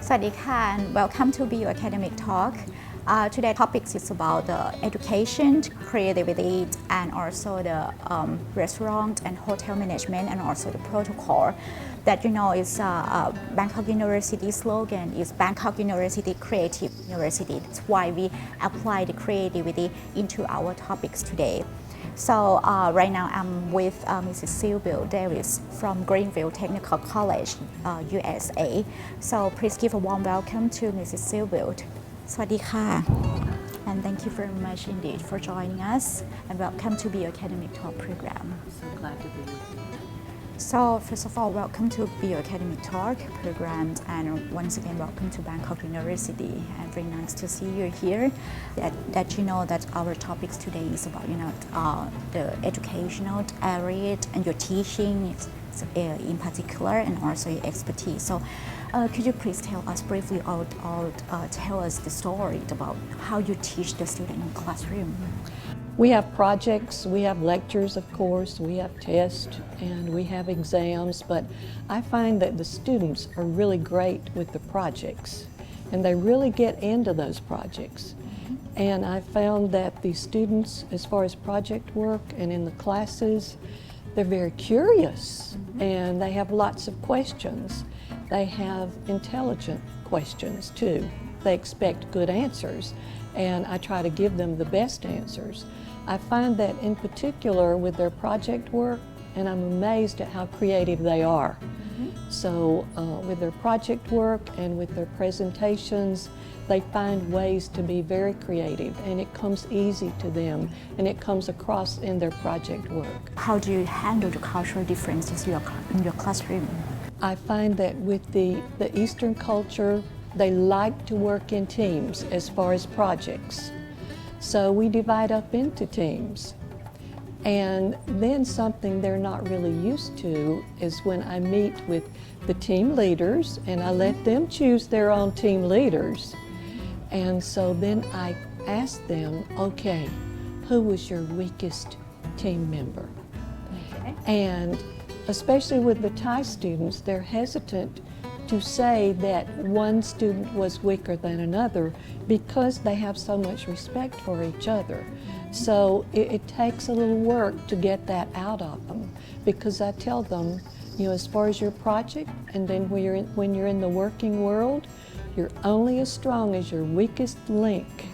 สวัสดีค่ะ and welcome to Be Your Academic Talk. Today topic is about the education, creativity, and also the restaurant and hotel management, and also the protocol. That is Bangkok University slogan is Bangkok University Creative University. That's why we apply the creativity into our topics today. So right now I'm with Mrs. Sybil Davis from Greenville Technical College, USA. So please give a warm welcome to Mrs. Sybil. สวัสดีค่ะ and thank you very much indeed for joining us and welcome to Be Your Academic Talk program. So glad to be with you. So first of all, welcome to Be Your Academic Talk program, and once again, welcome to Bangkok University. And very nice to see you here. That you know that our topics today is about the educational area and your teaching in particular, and also your expertise. So could you please tell us briefly or tell us the story about how you teach the student in classroom? We have projects, we have lectures, of course, we have tests, and we have exams, but I find that the students are really great with the projects, and they really get into those projects. And I found that the students, as far as project work and in the classes, they're very curious, and they have lots of questions. They have intelligent questions too. They expect good answers, and I try to give them the best answers. I find that in particular with their project work, and I'm amazed at how creative they are. So with their project work and with their presentations, they find ways to be very creative, and it comes easy to them, and it comes across in their project work. How do you handle the cultural differences in your classroom? I find that with the Eastern culture, they like to work in teams as far as projects. So we divide up into teams. And then something they're not really used to is when I meet with the team leaders and I let them choose their own team leaders. And so then I ask them, okay, who was your weakest team member? Okay. And especially with the Thai students, they're hesitant to say that one student was weaker than another because they have so much respect for each other. So it takes a little work to get that out of them, because I tell them, as far as your project, and then when you're in the working world, you're only as strong as your weakest link.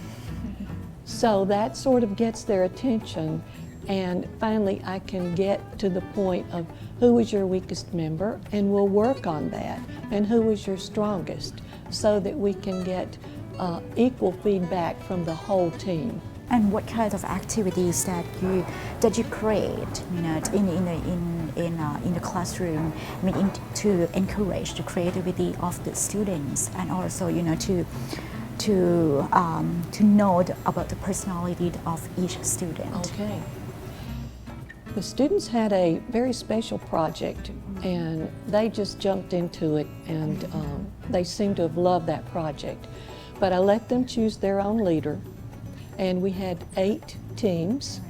So that sort of gets their attention, and finally I can get to the point of who is your weakest member, and we'll work on that, and who is your strongest, so that we can get equal feedback from the whole team. And what kind of activities that you create, in the classroom, to encourage the creativity of the students, and also, to know about the personality of each student. Okay. The students had a very special project, and they just jumped into it, and they seem to have loved that project. But I let them choose their own leader, and we had 8 teams,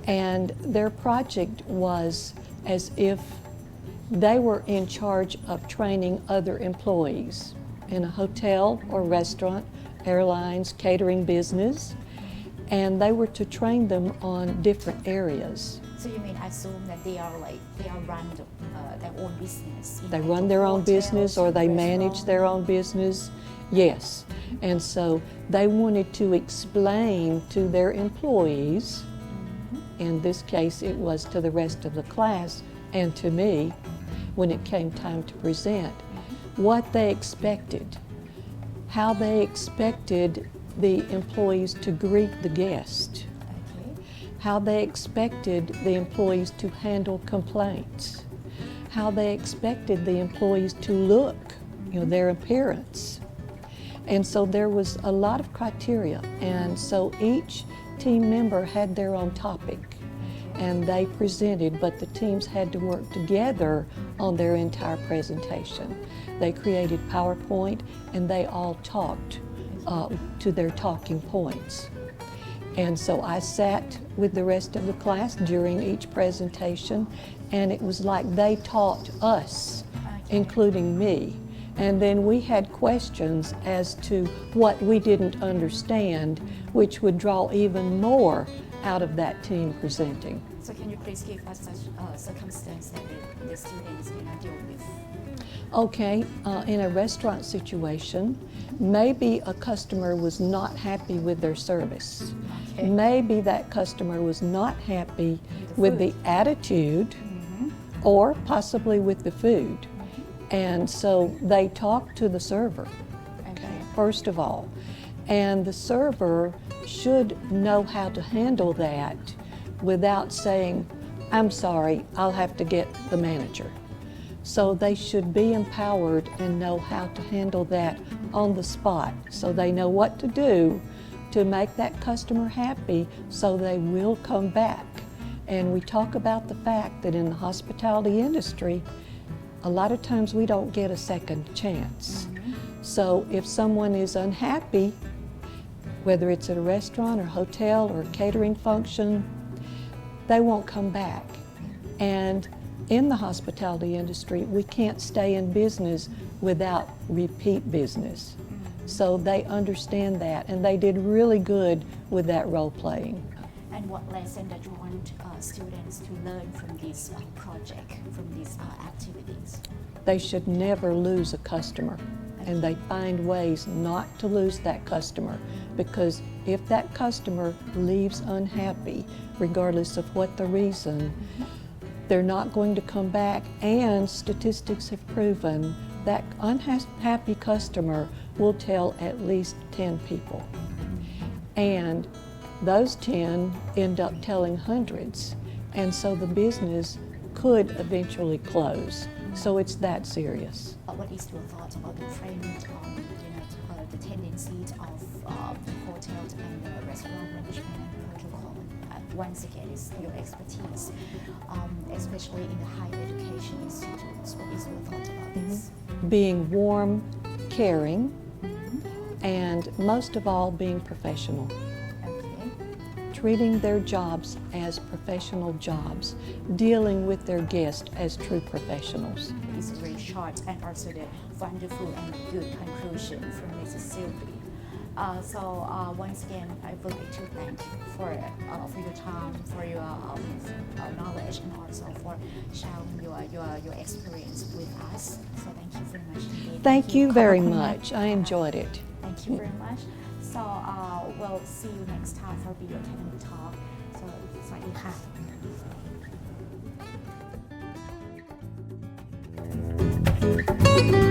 and their project was as if they were in charge of training other employees in a hotel or restaurant, airlines, catering business, and they were to train them on different areas. So you mean assume that they are run their own business? They run their own business, or they manage their own business. Yes, and so they wanted to explain to their employees, in this case it was to the rest of the class and to me when it came time to present, what they expected, how they expected the employees to greet the guest, how they expected the employees to handle complaints, how they expected the employees to look, their appearance. And so there was a lot of criteria, and so each team member had their own topic, and they presented, but the teams had to work together on their entire presentation. They created PowerPoint, and they all talked to their talking points. And so I sat with the rest of the class during each presentation, and it was like they taught us, including me. And then we had questions as to what we didn't understand, which would draw even more out of that team presenting. So can you please give us such circumstance that the students deal with? Okay, in a restaurant situation, maybe a customer was not happy with their service. Okay. Maybe that customer was not happy with the attitude or possibly with the food. And so they talked to the server, first of all. And the server should know how to handle that without saying, I'm sorry, I'll have to get the manager. So they should be empowered and know how to handle that on the spot, so they know what to do to make that customer happy so they will come back. And we talk about the fact that in the hospitality industry, a lot of times we don't get a second chance. So if someone is unhappy, whether it's at a restaurant or hotel or catering function, they won't come back. And in the hospitality industry, we can't stay in business without repeat business. So they understand that, and they did really good with that role playing. And what lesson that you want students to learn from this project, from these activities? They should never lose a customer, and they find ways not to lose that customer, because if that customer leaves unhappy, regardless of what the reason, they're not going to come back, and statistics have proven that unhappy customer will tell at least 10 people. And those 10 end up telling hundreds, and so the business could eventually close. So it's that serious. What is your thoughts about the trend, the tendencies of the hotels and the restaurant management and protocol? Once again, it's your expertise, especially in the higher education institutes. What is your thoughts about this? Being warm, caring, and most of all, being professional. Treating their jobs as professional jobs, dealing with their guests as true professionals. It's very short and also the wonderful and good conclusion from Mrs. Sybil. So once again, I would like to thank you for your time, for your knowledge, and also for sharing your experience with us. So thank you very much indeed. Thank you very much. I enjoyed it. Thank you very much. So we'll see you next time for Bio Academy Talk. So สวัสดีค่ะ